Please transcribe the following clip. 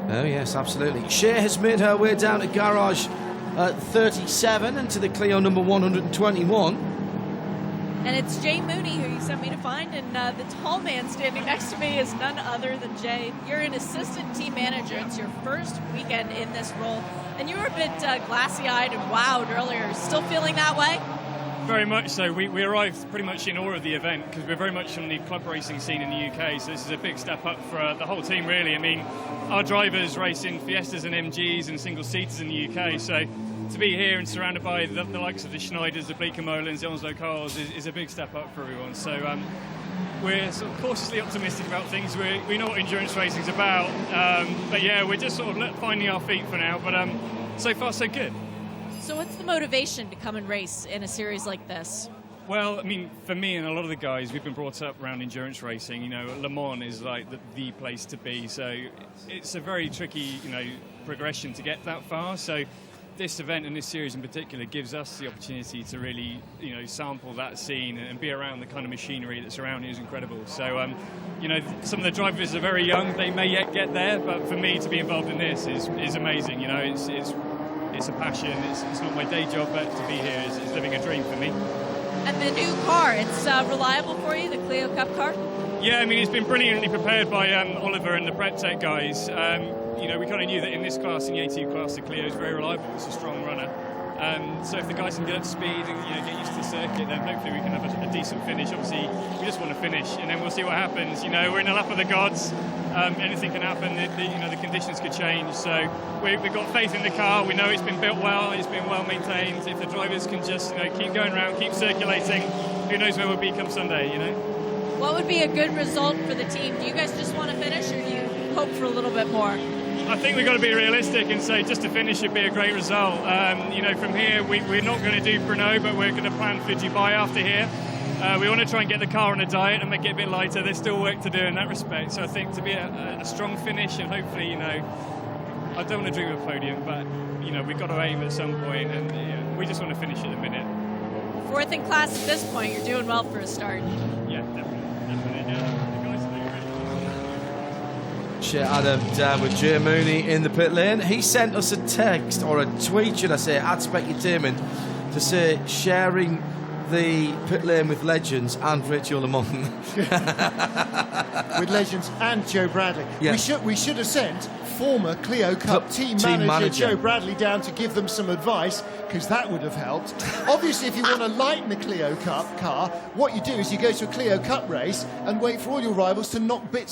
Oh, yes, absolutely. Shea has made her way down to garage 37 and to the Clio number 121. And it's Jay Mooney who you sent me to find, and the tall man standing next to me is none other than Jay. You're an assistant team manager. It's your first weekend in this role, and you were a bit glassy-eyed and wowed earlier. Still feeling that way? Very much so. We arrived pretty much in awe of the event because we're very much on the club racing scene in the UK, so this is a big step up for the whole team, really. I mean, our drivers race in Fiestas and MGs and single-seaters in the UK, so to be here and surrounded by the likes of the Schneiders, the Bleeker-Molins, the Onslow Cars is a big step up for everyone. So we're sort of cautiously optimistic about things. We know what endurance racing is about, but yeah, we're just sort of finding our feet for now, but so far so good. So what's the motivation to come and race in a series like this? Well, I mean, for me and a lot of the guys, we've been brought up around endurance racing. You know, Le Mans is like the place to be. So it's a very tricky, progression to get that far. So this event and this series in particular gives us the opportunity to really, sample that scene and be around the kind of machinery that's around here is incredible. So, some of the drivers are very young. They may yet get there, but for me to be involved in this is amazing. It's a passion. It's not my day job, but to be here is living a dream for me. And the new car, it's reliable for you, the Clio Cup car? Yeah, I mean, it's been brilliantly prepared by Oliver and the Preptech guys. We kind of knew that in this class, in the A2 class, the Clio is very reliable. It's a strong runner. So if the guys can get up to speed and get used to the circuit, then hopefully we can have a decent finish. Obviously, we just want to finish, and then we'll see what happens. We're in the lap of the gods. Anything can happen. The conditions could change. So we've got faith in the car. We know it's been built well. It's been well maintained. If the drivers can just keep going around, keep circulating, who knows where we'll be come Sunday? What would be a good result for the team? Do you guys just want to finish, or do you hope for a little bit more? I think we've got to be realistic and say just to finish would be a great result. From here, we're not going to do Brno, but we're going to plan for Dubai after here. We want to try and get the car on a diet and make it a bit lighter. There's still work to do in that respect. So I think to be a strong finish and hopefully, I don't want to dream of a podium, but, we've got to aim at some point and we just want to finish at the minute. Fourth in class at this point, you're doing well for a start. Yeah, definitely. The guys are doing great. Shea Adam down with Jay Mooney in the pit lane. He sent us a text, or a tweet, should I say, at Specutainment, to say sharing the pit lane with legends and Rachel Le Mans. With legends and Joe Bradley. Yeah. We should have sent former Clio Cup team manager Joe Bradley down to give them some advice, because that would have helped. Obviously, if you want to lighten the Clio Cup car, what you do is you go to a Clio Cup race and wait for all your rivals to knock bits